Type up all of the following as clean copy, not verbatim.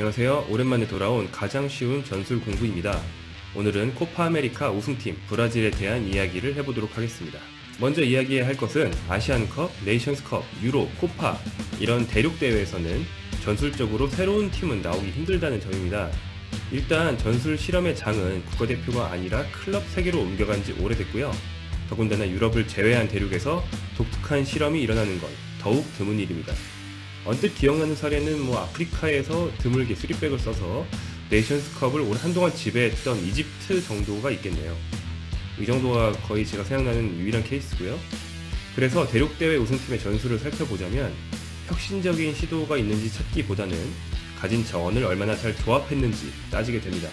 안녕하세요. 오랜만에 돌아온 가장 쉬운 전술 공부입니다. 오늘은 코파 아메리카 우승팀 브라질에 대한 이야기를 해보도록 하겠습니다. 먼저 이야기해야 할 것은 아시안컵, 네이션스컵, 유로, 코파 이런 대륙 대회에서는 전술적으로 새로운 팀은 나오기 힘들다는 점입니다. 일단 전술 실험의 장은 국가대표가 아니라 클럽 세계로 옮겨간 지 오래됐고요. 더군다나 유럽을 제외한 대륙에서 독특한 실험이 일어나는 건 더욱 드문 일입니다. 언뜻 기억나는 사례는 아프리카에서 드물게 3백을 써서 네이션스컵을 오래 한동안 지배했던 이집트 정도가 있겠네요. 이 정도가 거의 제가 생각나는 유일한 케이스고요. 그래서 대륙대회 우승팀의 전술을 살펴보자면 혁신적인 시도가 있는지 찾기보다는 가진 자원을 얼마나 잘 조합했는지 따지게 됩니다.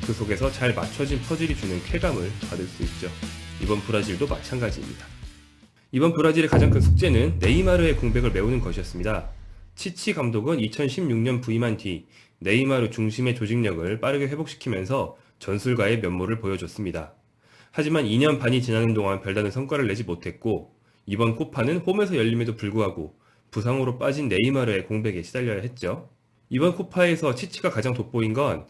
그 속에서 잘 맞춰진 퍼즐이 주는 쾌감을 받을 수 있죠. 이번 브라질도 마찬가지입니다. 이번 브라질의 가장 큰 숙제는 네이마르의 공백을 메우는 것이었습니다. 치치 감독은 2016년 부임한 뒤 네이마르 중심의 조직력을 빠르게 회복시키면서 전술가의 면모를 보여줬습니다. 하지만 2년 반이 지나는 동안 별다른 성과를 내지 못했고 이번 코파는 홈에서 열림에도 불구하고 부상으로 빠진 네이마르의 공백에 시달려야 했죠. 이번 코파에서 치치가 가장 돋보인 건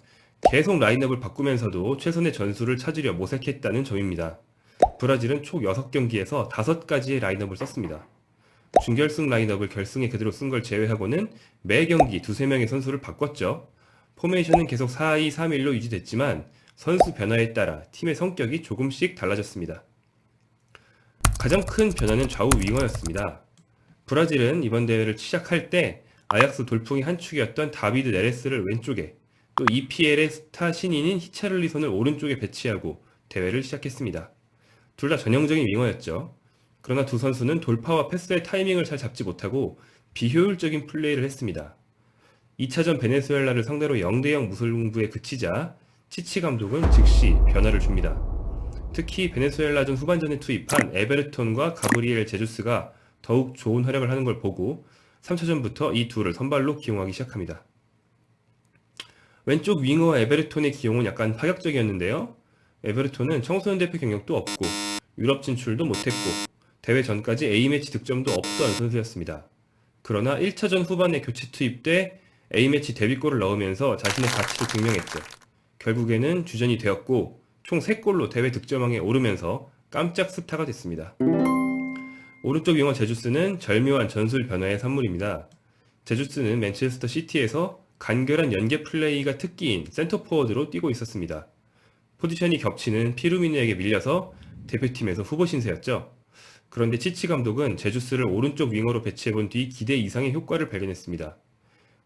계속 라인업을 바꾸면서도 최선의 전술을 찾으려 모색했다는 점입니다. 브라질은 총 6경기에서 5가지의 라인업을 썼습니다. 준결승 라인업을 결승에 그대로 쓴 걸 제외하고는 매 경기 2-3명의 선수를 바꿨죠. 포메이션은 계속 4-2-3-1로 유지됐지만 선수 변화에 따라 팀의 성격이 조금씩 달라졌습니다. 가장 큰 변화는 좌우 윙어였습니다. 브라질은 이번 대회를 시작할 때 아약스 돌풍의 한 축이었던 다비드 네레스를 왼쪽에 또 EPL의 스타 신인인 히차를리선을 오른쪽에 배치하고 대회를 시작했습니다. 둘 다 전형적인 윙어였죠. 그러나 두 선수는 돌파와 패스의 타이밍을 잘 잡지 못하고 비효율적인 플레이를 했습니다. 2차전 베네수엘라를 상대로 0대0 무승부에 그치자 치치 감독은 즉시 변화를 줍니다. 특히 베네수엘라전 후반전에 투입한 에베르톤과 가브리엘 제주스가 더욱 좋은 활약을 하는 걸 보고 3차전부터 이 둘을 선발로 기용하기 시작합니다. 왼쪽 윙어와 에베르톤의 기용은 약간 파격적이었는데요. 에베르톤은 청소년 대표 경력도 없고 유럽 진출도 못했고 대회 전까지 A매치 득점도 없던 선수였습니다. 그러나 1차전 후반에 교체 투입돼 A매치 데뷔골을 넣으면서 자신의 가치를 증명했죠. 결국에는 주전이 되었고 총 3골로 대회 득점왕에 오르면서 깜짝 스타가 됐습니다. 오른쪽 윙어 제주스는 절묘한 전술 변화의 산물입니다. 제주스는 맨체스터 시티에서 간결한 연계 플레이가 특기인 센터포워드로 뛰고 있었습니다. 포지션이 겹치는 피루미누에게 밀려서 대표팀에서 후보 신세였죠. 그런데 치치 감독은 제주스를 오른쪽 윙어로 배치해본 뒤 기대 이상의 효과를 발견했습니다.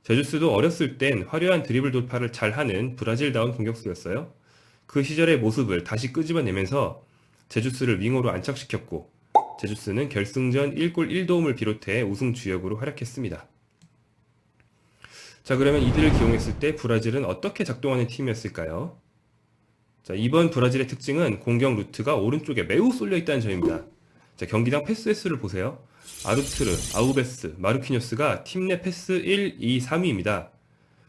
제주스도 어렸을 땐 화려한 드리블 돌파를 잘하는 브라질다운 공격수였어요. 그 시절의 모습을 다시 끄집어내면서 제주스를 윙어로 안착시켰고 제주스는 결승전 1골 1도움을 비롯해 우승 주역으로 활약했습니다. 자, 그러면 이들을 기용했을 때 브라질은 어떻게 작동하는 팀이었을까요? 자, 이번 브라질의 특징은 공격 루트가 오른쪽에 매우 쏠려 있다는 점입니다. 자, 경기당 패스 횟수를 보세요. 아르투르, 아우베스, 마르키뇨스가 팀 내 패스 1, 2, 3위입니다.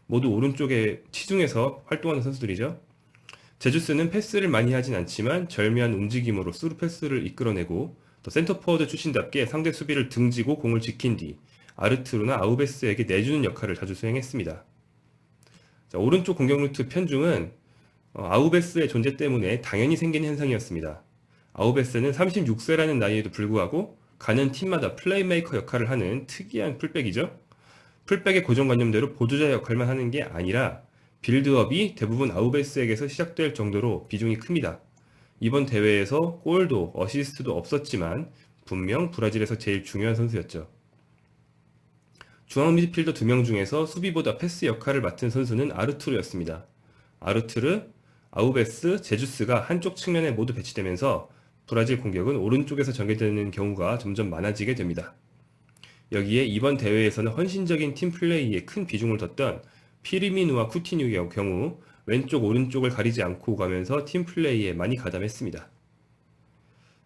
모두 오른쪽에 치중해서 활동하는 선수들이죠. 제주스는 패스를 많이 하진 않지만 절묘한 움직임으로 스루 패스를 이끌어내고 또 센터포워드 출신답게 상대 수비를 등지고 공을 지킨 뒤 아르투르나 아우베스에게 내주는 역할을 자주 수행했습니다. 자, 오른쪽 공격 루트 편중은 아우베스의 존재 때문에 당연히 생긴 현상이었습니다. 아우베스는 36세라는 나이에도 불구하고 가는 팀마다 플레이메이커 역할을 하는 특이한 풀백이죠. 풀백의 고정관념대로 보조자 역할만 하는 게 아니라 빌드업이 대부분 아우베스에게서 시작될 정도로 비중이 큽니다. 이번 대회에서 골도 어시스트도 없었지만 분명 브라질에서 제일 중요한 선수였죠. 중앙 미드필더 2명 중에서 수비보다 패스 역할을 맡은 선수는 아르투르였습니다. 아르투르, 아우베스, 제주스가 한쪽 측면에 모두 배치되면서 브라질 공격은 오른쪽에서 전개되는 경우가 점점 많아지게 됩니다. 여기에 이번 대회에서는 헌신적인 팀 플레이에 큰 비중을 뒀던 피르미누와 쿠티뉴의 경우 왼쪽 오른쪽을 가리지 않고 가면서 팀 플레이에 많이 가담했습니다.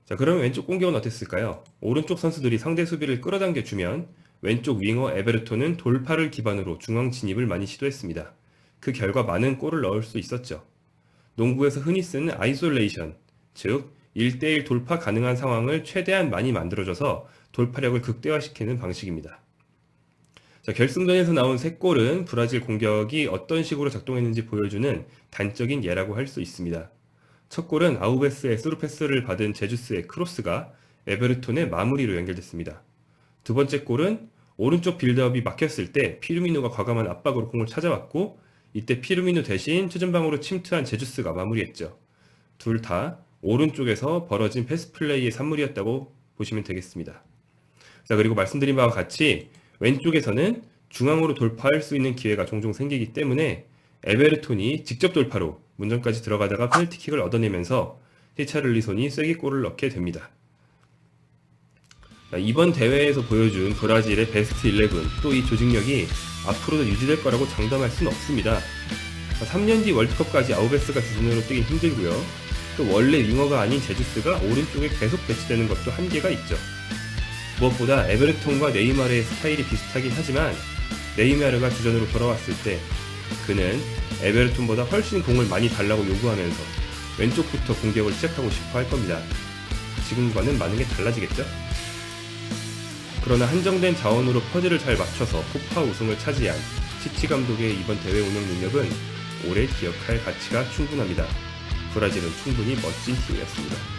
자, 그러면 왼쪽 공격은 어땠을까요? 오른쪽 선수들이 상대 수비를 끌어당겨주면 왼쪽 윙어 에베르톤은 돌파를 기반으로 중앙 진입을 많이 시도했습니다. 그 결과 많은 골을 넣을 수 있었죠. 농구에서 흔히 쓰는 아이솔레이션, 즉 1대1 돌파 가능한 상황을 최대한 많이 만들어줘서 돌파력을 극대화시키는 방식입니다. 자, 결승전에서 나온 3골은 브라질 공격이 어떤 식으로 작동했는지 보여주는 단적인 예라고 할 수 있습니다. 첫 골은 아우베스의 스루 패스를 받은 제주스의 크로스가 에베르톤의 마무리로 연결됐습니다. 두 번째 골은 오른쪽 빌드업이 막혔을 때 피르미누가 과감한 압박으로 공을 찾아왔고, 이때 피르미누 대신 최전방으로 침투한 제주스가 마무리했죠. 둘 다 오른쪽에서 벌어진 패스 플레이의 산물이었다고 보시면 되겠습니다. 자, 그리고 말씀드린 바와 같이 왼쪽에서는 중앙으로 돌파할 수 있는 기회가 종종 생기기 때문에 에베르톤이 직접 돌파로 문전까지 들어가다가 페널티킥을 얻어내면서 히차를리손이 쐐기골을 넣게 됩니다. 자, 이번 대회에서 보여준 브라질의 베스트 11, 또 이 조직력이 앞으로도 유지될 거라고 장담할 수는 없습니다. 3년 뒤 월드컵까지 아우베스가 뒷선으로 뛰긴 힘들고요. 또 원래 윙어가 아닌 제주스가 오른쪽에 계속 배치되는 것도 한계가 있죠. 무엇보다 에베르톤과 네이마르의 스타일이 비슷하긴 하지만 네이마르가 주전으로 돌아왔을 때 그는 에베르톤보다 훨씬 공을 많이 달라고 요구하면서 왼쪽부터 공격을 시작하고 싶어 할 겁니다. 지금과는 많은 게 달라지겠죠? 그러나 한정된 자원으로 퍼즐을 잘 맞춰서 코파 우승을 차지한 치치 감독의 이번 대회 운영 능력은 오래 기억할 가치가 충분합니다. 브라질은 충분히 멋진 팀이었습니다.